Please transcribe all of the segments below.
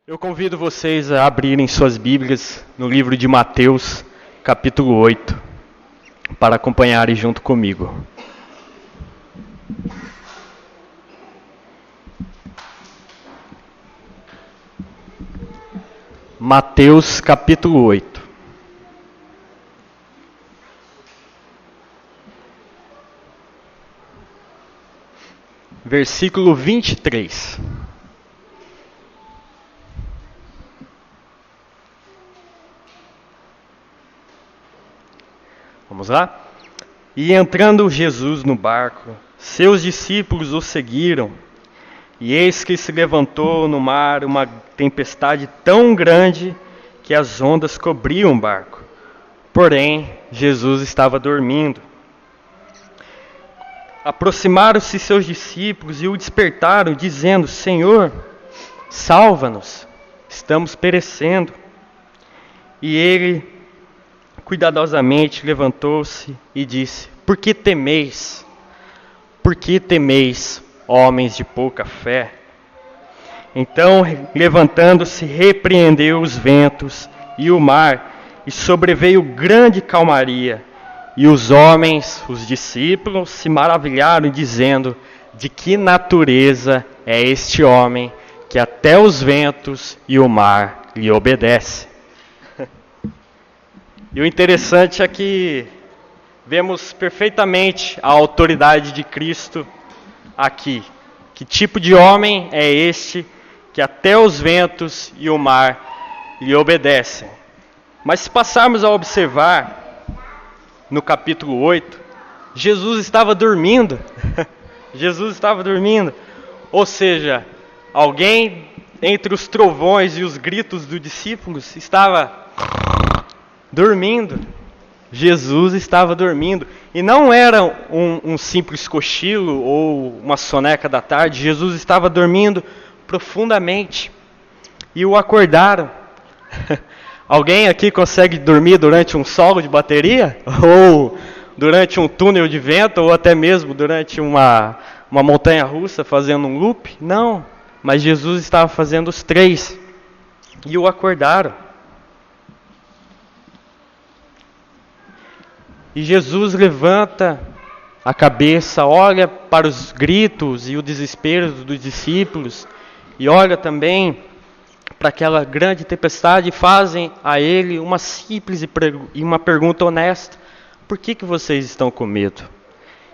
Eu convido vocês a abrirem suas Bíblias no livro de Mateus, capítulo 8, para acompanharem junto comigo. Mateus, capítulo 8. Versículo 23. Vamos lá? E entrando Jesus no barco, seus discípulos o seguiram. E eis que se levantou no mar uma tempestade tão grande que as ondas cobriam o barco. Porém, Jesus estava dormindo. Aproximaram-se seus discípulos e o despertaram, dizendo: Senhor, salva-nos, estamos perecendo. E ele cuidadosamente levantou-se e disse: Por que temeis? Por que temeis, homens de pouca fé? Então, levantando-se, repreendeu os ventos e o mar, e sobreveio grande calmaria. E os homens, os discípulos, se maravilharam, dizendo: De que natureza é este homem, que até os ventos e o mar lhe obedecem? E o interessante é que vemos perfeitamente a autoridade de Cristo aqui. Que tipo de homem é este que até os ventos e o mar lhe obedecem? Mas se passarmos a observar no capítulo 8, Jesus estava dormindo. Jesus estava dormindo. Ou seja, alguém entre os trovões e os gritos dos discípulos estava dormindo. Jesus estava dormindo. E não era um simples cochilo ou uma soneca da tarde. Jesus estava dormindo profundamente. E o acordaram. Alguém aqui consegue dormir durante um solo de bateria? Ou durante um túnel de vento? Ou até mesmo durante uma montanha russa fazendo um loop? Não. Mas Jesus estava fazendo os três. E o acordaram. E Jesus levanta a cabeça, olha para os gritos e o desespero dos discípulos, e olha também para aquela grande tempestade, e fazem a ele uma simples e uma pergunta honesta: por que vocês estão com medo?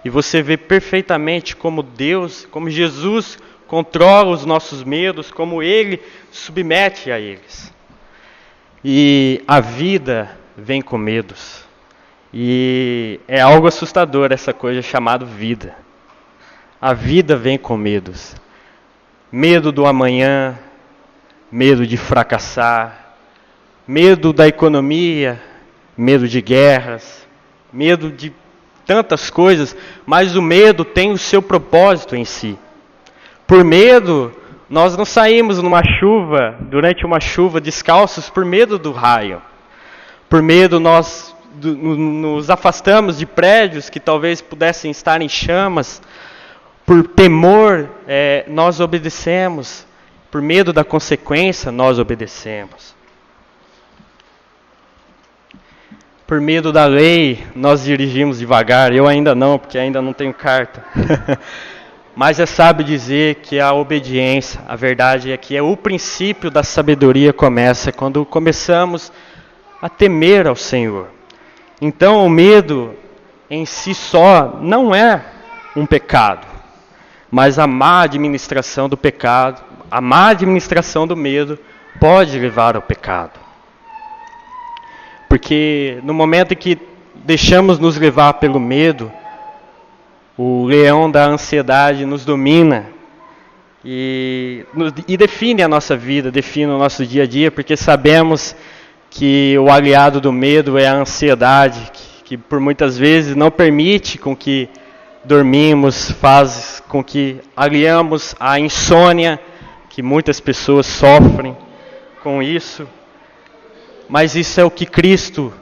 E você vê perfeitamente como Deus, como Jesus controla os nossos medos, como Ele submete a eles. E a vida vem com medos. E é algo assustador essa coisa chamada vida. A vida vem com medos. Medo do amanhã, medo de fracassar, medo da economia, medo de guerras, medo de tantas coisas, mas o medo tem o seu propósito em si. Por medo, nós não saímos durante uma chuva descalços por medo do raio. Por medo nós nos afastamos de prédios que talvez pudessem estar em chamas. Por temor, nós obedecemos. Por medo da consequência, nós obedecemos. Por medo da lei, nós dirigimos devagar. Eu ainda não, porque ainda não tenho carta. Mas é sábio dizer que a obediência, a verdade é que o princípio da sabedoria começa quando começamos a temer ao Senhor. Então o medo em si só não é um pecado, mas a má administração do pecado, a má administração do medo pode levar ao pecado. Porque no momento em que deixamos nos levar pelo medo, o leão da ansiedade nos domina e define a nossa vida, define o nosso dia a dia, porque sabemos que o aliado do medo é a ansiedade, que por muitas vezes não permite com que dormimos, faz com que aliamos a insônia, que muitas pessoas sofrem com isso. Mas isso é o que Cristo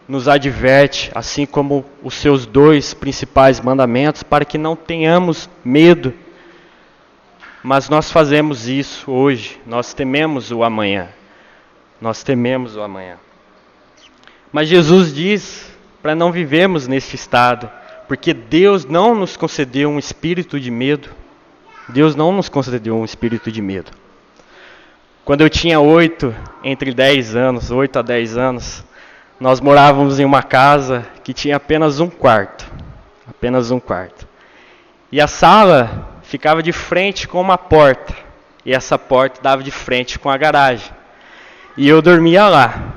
nos adverte, assim como os seus 2 principais mandamentos, para que não tenhamos medo. Mas nós fazemos isso hoje, nós tememos o amanhã. Nós tememos o amanhã. Mas Jesus diz para não vivermos nesse estado, porque Deus não nos concedeu um espírito de medo. Deus não nos concedeu um espírito de medo. Quando eu tinha 8 a 10 anos, nós morávamos em uma casa que tinha apenas um quarto. Apenas um quarto. E a sala ficava de frente com uma porta. E essa porta dava de frente com a garagem. E eu dormia lá.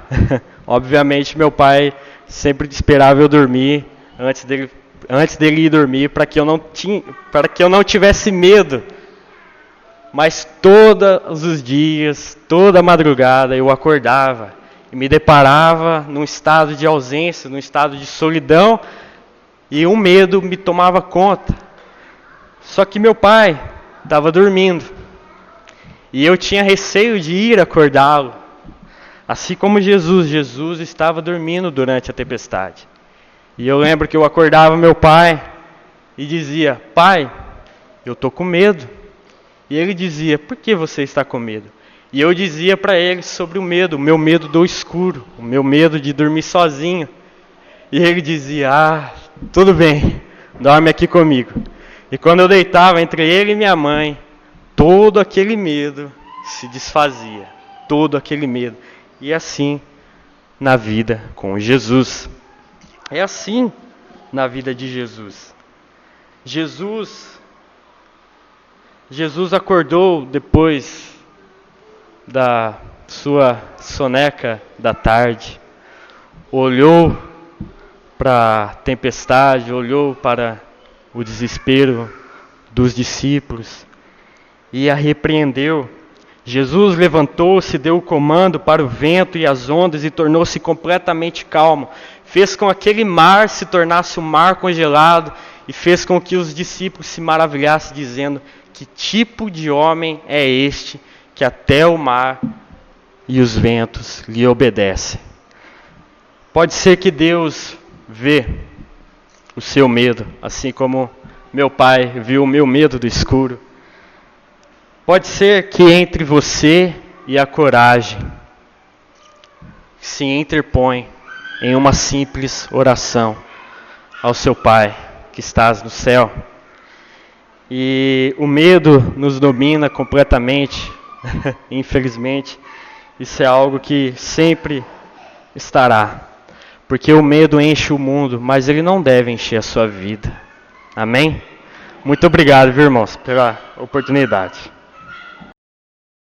Obviamente meu pai sempre esperava eu dormir antes dele ir dormir para que eu não tivesse medo. Mas todos os dias, toda madrugada eu acordava e me deparava num estado de ausência, num estado de solidão, e um medo me tomava conta. Só que meu pai estava dormindo e eu tinha receio de ir acordá-lo. Assim como Jesus estava dormindo durante a tempestade. E eu lembro que eu acordava meu pai e dizia: pai, eu estou com medo. E ele dizia: por que você está com medo? E eu dizia para ele sobre o meu medo do escuro, o meu medo de dormir sozinho. E ele dizia: tudo bem, dorme aqui comigo. E quando eu deitava entre ele e minha mãe, todo aquele medo se desfazia, todo aquele medo. E assim na vida com Jesus. É assim na vida de Jesus. Jesus acordou depois da sua soneca da tarde, olhou para a tempestade, olhou para o desespero dos discípulos e a repreendeu. Jesus levantou-se, deu o comando para o vento e as ondas e tornou-se completamente calmo. Fez com que aquele mar se tornasse um mar congelado e fez com que os discípulos se maravilhassem, dizendo: que tipo de homem é este que até o mar e os ventos lhe obedecem? Pode ser que Deus vê o seu medo, assim como meu pai viu o meu medo do escuro. Pode ser que entre você e a coragem se interpõe em uma simples oração ao seu Pai que estás no céu. E o medo nos domina completamente, infelizmente. Isso é algo que sempre estará, porque o medo enche o mundo, mas ele não deve encher a sua vida. Amém? Muito obrigado, viu, irmãos, pela oportunidade.